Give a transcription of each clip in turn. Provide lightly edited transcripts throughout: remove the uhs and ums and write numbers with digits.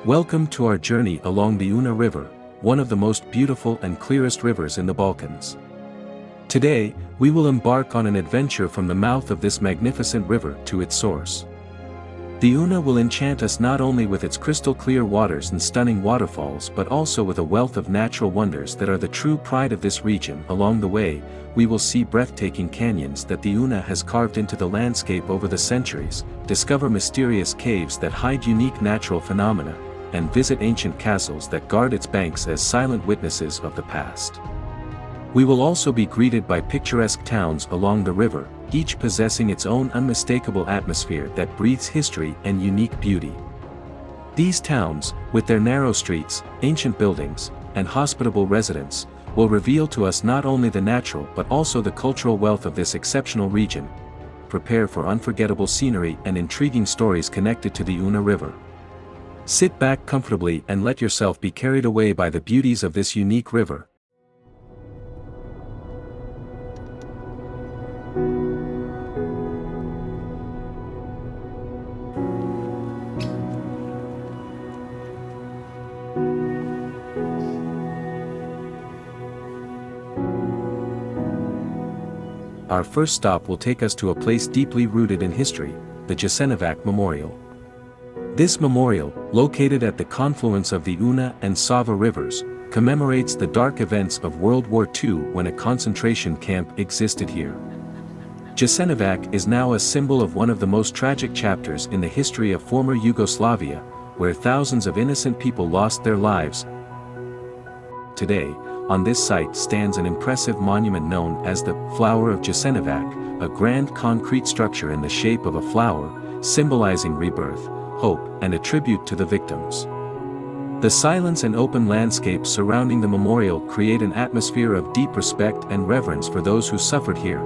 Welcome to our journey along the Una River, one of the most beautiful and clearest rivers in the Balkans. Today, we will embark on an adventure from the mouth of this magnificent river to its source. The Una will enchant us not only with its crystal-clear waters and stunning waterfalls but also with a wealth of natural wonders that are the true pride of this region. Along the way, we will see breathtaking canyons that the Una has carved into the landscape over the centuries, discover mysterious caves that hide unique natural phenomena, and visit ancient castles that guard its banks as silent witnesses of the past. We will also be greeted by picturesque towns along the river, each possessing its own unmistakable atmosphere that breathes history and unique beauty. These towns, with their narrow streets, ancient buildings, and hospitable residents, will reveal to us not only the natural but also the cultural wealth of this exceptional region. Prepare for unforgettable scenery and intriguing stories connected to the Una River. Sit back comfortably and let yourself be carried away by the beauties of this unique river. Our first stop will take us to a place deeply rooted in history, the Jasenovac Memorial. This memorial, located at the confluence of the Una and Sava rivers, commemorates the dark events of World War II when a concentration camp existed here. Jasenovac is now a symbol of one of the most tragic chapters in the history of former Yugoslavia, where thousands of innocent people lost their lives. Today, on this site stands an impressive monument known as the Flower of Jasenovac, a grand concrete structure in the shape of a flower, symbolizing rebirth, hope, and a tribute to the victims. The silence and open landscape surrounding the memorial create an atmosphere of deep respect and reverence for those who suffered here.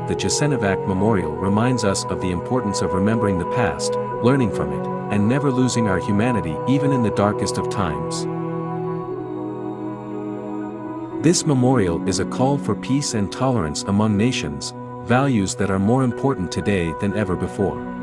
The Jasenovac Memorial reminds us of the importance of remembering the past, learning from it, and never losing our humanity even in the darkest of times. This memorial is a call for peace and tolerance among nations, values that are more important today than ever before.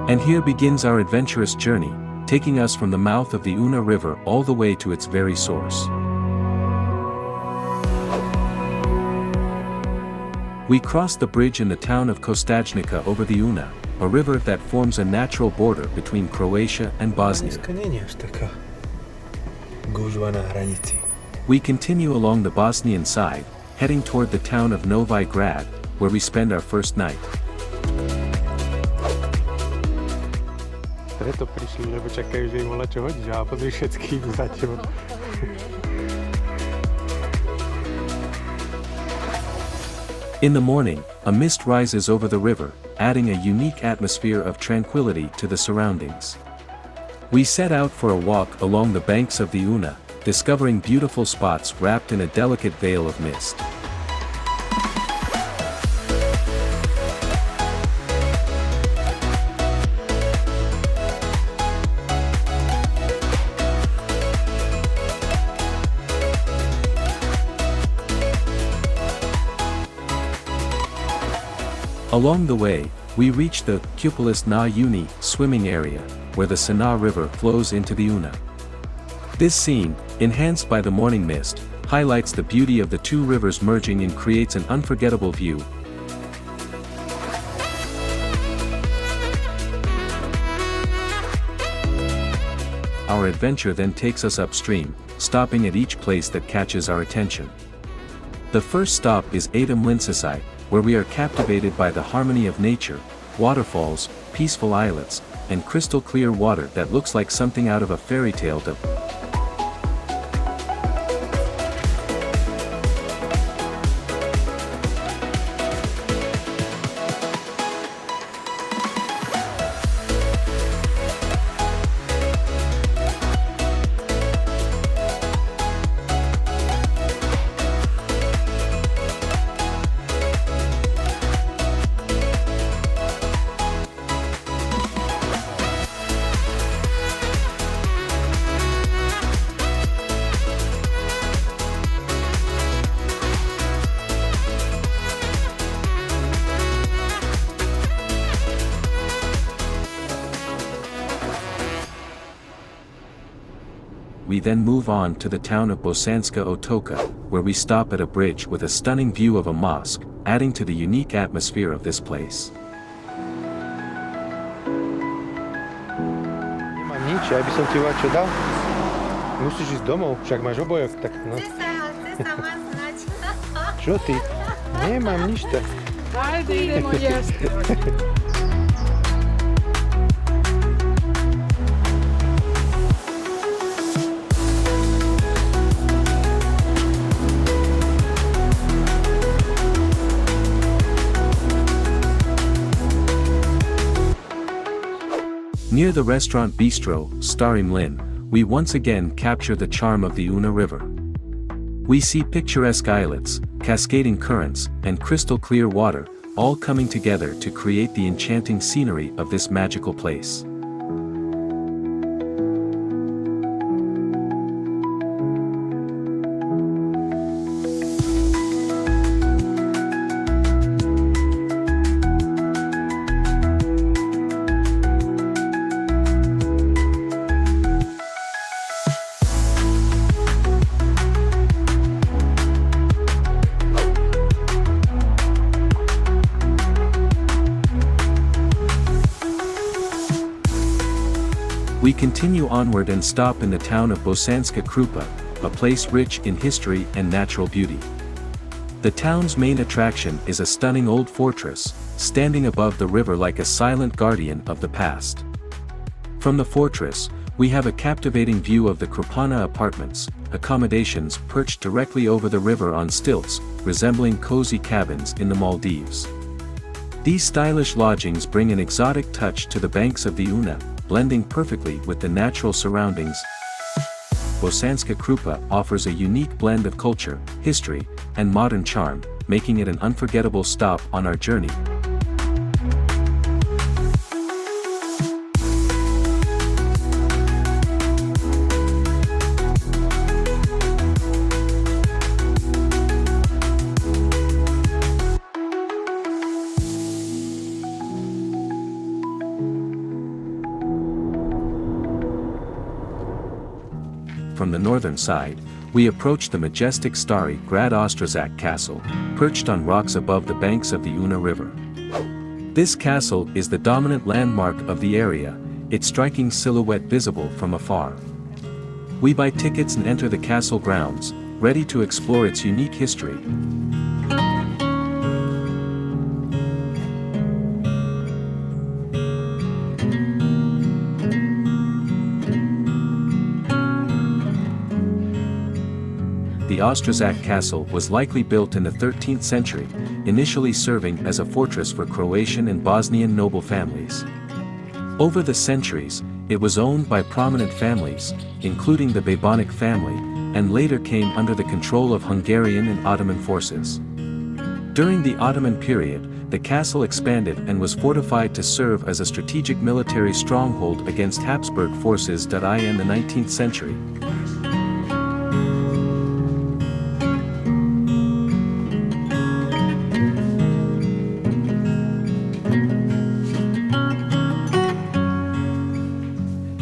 And here begins our adventurous journey, taking us from the mouth of the Una River all the way to its very source. We cross the bridge in the town of Kostajnica over the Una, a river that forms a natural border between Croatia and Bosnia. We continue along the Bosnian side, heading toward the town of Novi Grad, where we spend our first night. Preto prišli, lebo čakajú, že im volá čo hodíš a pozri všetkých za tebou. In the morning, a mist rises over the river, adding a unique atmosphere of tranquility to the surroundings. We set out for a walk along the banks of the Una, discovering beautiful spots wrapped in a delicate veil of mist. Along the way, we reach the Kupolis na Uni swimming area, where the Sana River flows into the Una. This scene, enhanced by the morning mist, highlights the beauty of the two rivers merging and creates an unforgettable view. Our adventure then takes us upstream, stopping at each place that catches our attention. The first stop is Adam Linsesai, where we are captivated by the harmony of nature, waterfalls, peaceful islets, and crystal-clear water that looks like something out of a fairy tale. we then move on to the town of Bosanska Oka, where we stop at a bridge with a stunning view of a mosque, adding to the unique atmosphere of this place. Nemám nič, ja by som ti čo dal. Musíš ísť domov, však máš obojok, tak no. Ty sama znať. Čo ty? Nemám nič tak. Ajde, idemo jesti. Near the restaurant Bistro, Starim Lin, we once again capture the charm of the Una River. We see picturesque islets, cascading currents, and crystal clear water, all coming together to create the enchanting scenery of this magical place. We continue onward and stop in the town of Bosanska Kupa, a place rich in history and natural beauty. The town's main attraction is a stunning old fortress, standing above the river like a silent guardian of the past. From the fortress, we have a captivating view of the Krupana apartments, accommodations perched directly over the river on stilts, resembling cozy cabins in the Maldives. These stylish lodgings bring an exotic touch to the banks of the Una, blending perfectly with the natural surroundings. Bosanska Kupa offers a unique blend of culture, history, and modern charm, making it an unforgettable stop on our journey. From the northern side, we approach the majestic starry Grad Ostrozac Castle, perched on rocks above the banks of the Una River. This castle is the dominant landmark of the area, its striking silhouette visible from afar. We buy tickets and enter the castle grounds, ready to explore its unique history. The Ostrozac Castle was likely built in the 13th century, initially serving as a fortress for Croatian and Bosnian noble families. Over the centuries, it was owned by prominent families, including the Bebonic family, and later came under the control of Hungarian and Ottoman forces. During the Ottoman period, the castle expanded and was fortified to serve as a strategic military stronghold against Habsburg forces. In the 19th century.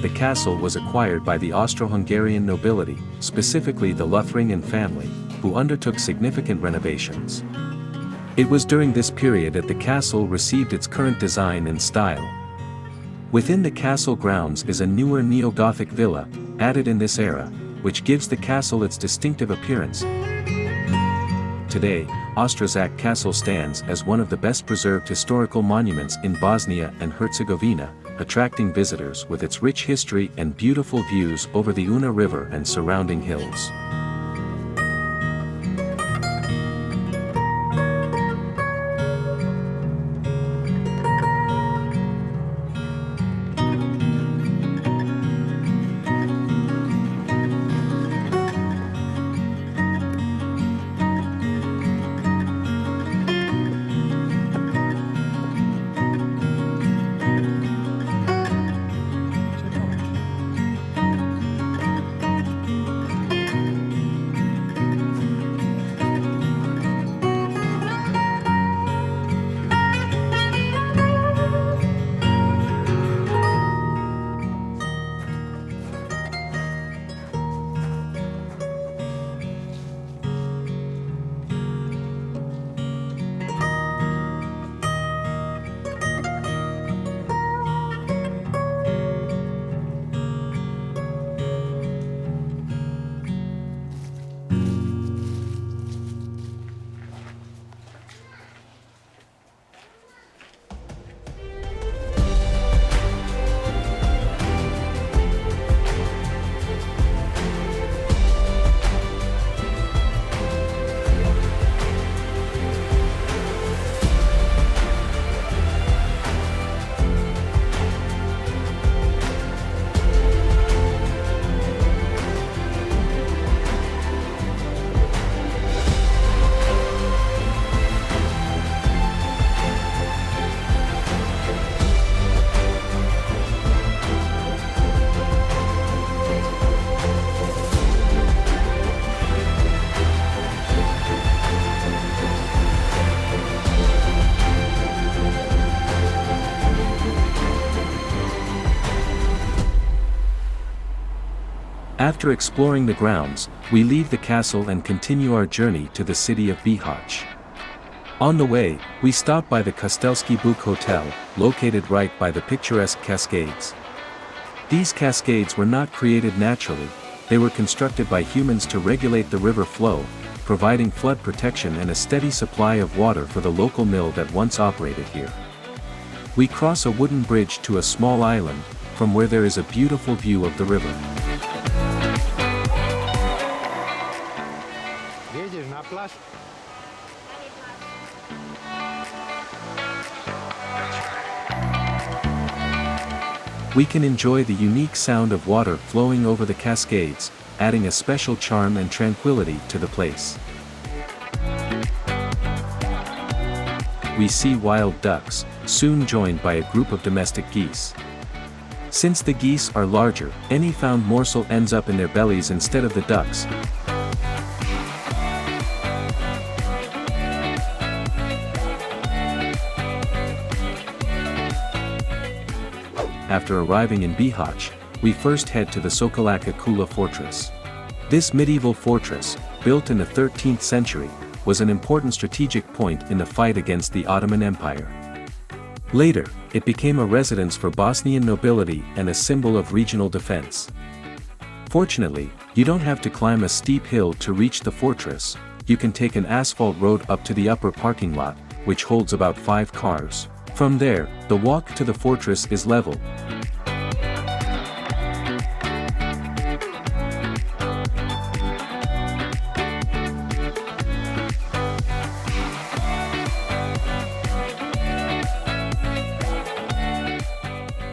The castle was acquired by the Austro-Hungarian nobility, specifically the Luthringen family, who undertook significant renovations. It was during this period that the castle received its current design and style. Within the castle grounds is a newer neo-Gothic villa, added in this era, which gives the castle its distinctive appearance. Today, Ostrozac Castle stands as one of the best preserved historical monuments in Bosnia and Herzegovina, attracting visitors with its rich history and beautiful views over the Una River and surrounding hills. After exploring the grounds, we leave the castle and continue our journey to the city of Bihač. On the way, we stop by the Kastelski Buk Hotel, located right by the picturesque cascades. These cascades were not created naturally, they were constructed by humans to regulate the river flow, providing flood protection and a steady supply of water for the local mill that once operated here. We cross a wooden bridge to a small island, from where there is a beautiful view of the river. Jedeš na pláž? We can enjoy the unique sound of water flowing over the cascades, adding a special charm and tranquility to the place. We see wild ducks, soon joined by a group of domestic geese. Since the geese are larger, any found morsel ends up in their bellies instead of the ducks. After arriving in Bihač, we first head to the Sokolačka Kula fortress. This medieval fortress, built in the 13th century, was an important strategic point in the fight against the Ottoman Empire. Later, it became a residence for Bosnian nobility and a symbol of regional defense. Fortunately, you don't have to climb a steep hill to reach the fortress, you can take an asphalt road up to the upper parking lot, which holds about 5 cars. From there, the walk to the fortress is level.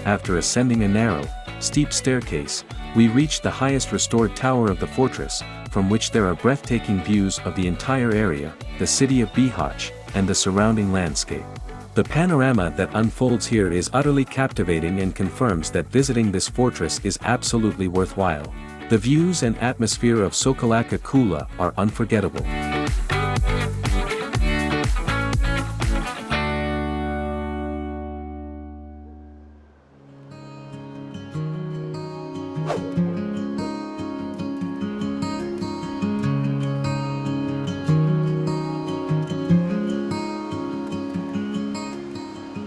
After ascending a narrow, steep staircase, we reach the highest restored tower of the fortress, from which there are breathtaking views of the entire area, the city of Bihač, and the surrounding landscape. The panorama that unfolds here is utterly captivating and confirms that visiting this fortress is absolutely worthwhile. The views and atmosphere of Sokolačka Kula are unforgettable.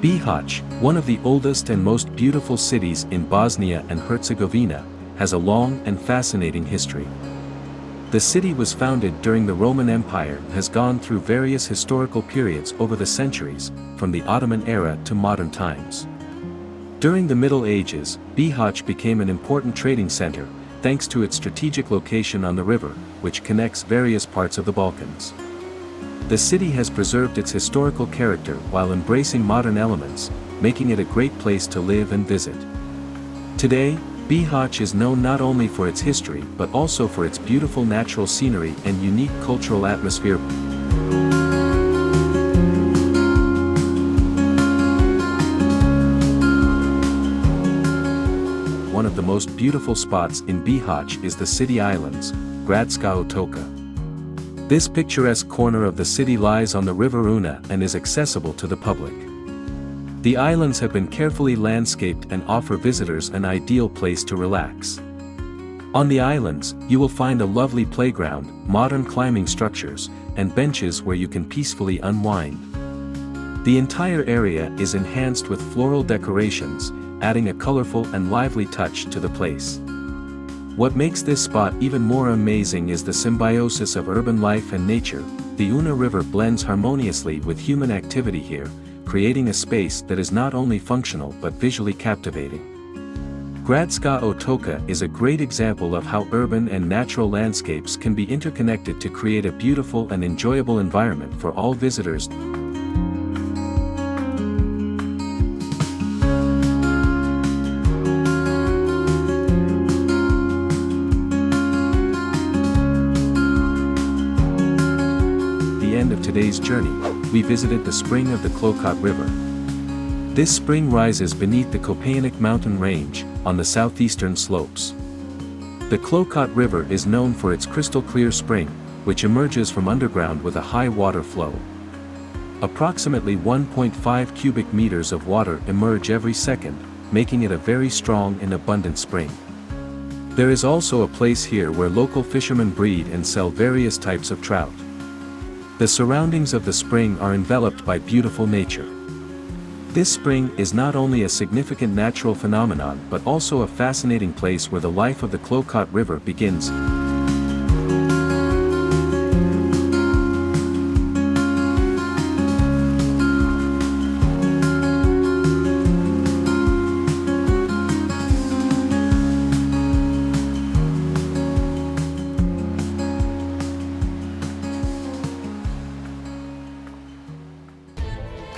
Bihač, one of the oldest and most beautiful cities in Bosnia and Herzegovina, has a long and fascinating history. The city was founded during the Roman Empire and has gone through various historical periods over the centuries, from the Ottoman era to modern times. During the Middle Ages, Bihač became an important trading center, thanks to its strategic location on the river, which connects various parts of the Balkans. The city has preserved its historical character while embracing modern elements, making it a great place to live and visit. Today, Bihač is known not only for its history but also for its beautiful natural scenery and unique cultural atmosphere. One of the most beautiful spots in Bihač is the city islands, Gradska Otoka. This picturesque corner of the city lies on the river Una and is accessible to the public. The islands have been carefully landscaped and offer visitors an ideal place to relax. On the islands, you will find a lovely playground, modern climbing structures, and benches where you can peacefully unwind. The entire area is enhanced with floral decorations, adding a colorful and lively touch to the place. What makes this spot even more amazing is the symbiosis of urban life and nature. The Una River blends harmoniously with human activity here, creating a space that is not only functional but visually captivating. Gradska Otoka is a great example of how urban and natural landscapes can be interconnected to create a beautiful and enjoyable environment for all visitors. Today's journey, we visited the spring of the Klokot River. This spring rises beneath the Kopanic mountain range, on the southeastern slopes. The Klokot River is known for its crystal clear spring, which emerges from underground with a high water flow. Approximately 1.5 cubic meters of water emerge every second, making it a very strong and abundant spring. There is also a place here where local fishermen breed and sell various types of trout. The surroundings of the spring are enveloped by beautiful nature. This spring is not only a significant natural phenomenon but also a fascinating place where the life of the Klokot River begins.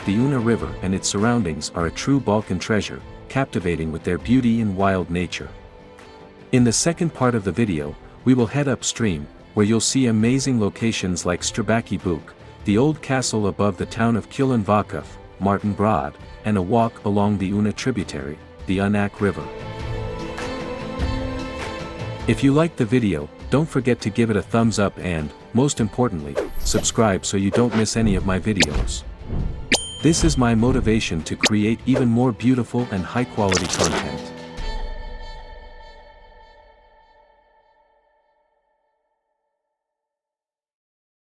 The Una River and its surroundings are a true Balkan treasure, captivating with their beauty and wild nature. In the second part of the video, we will head upstream, where you'll see amazing locations like Strabaki Buk, the old castle above the town of Kulan Vakuf, Martin Broad, and a walk along the Una tributary, the Unak River. If you liked the video, don't forget to give it a thumbs up and, most importantly, subscribe so you don't miss any of my videos. This is my motivation to create even more beautiful and high-quality content.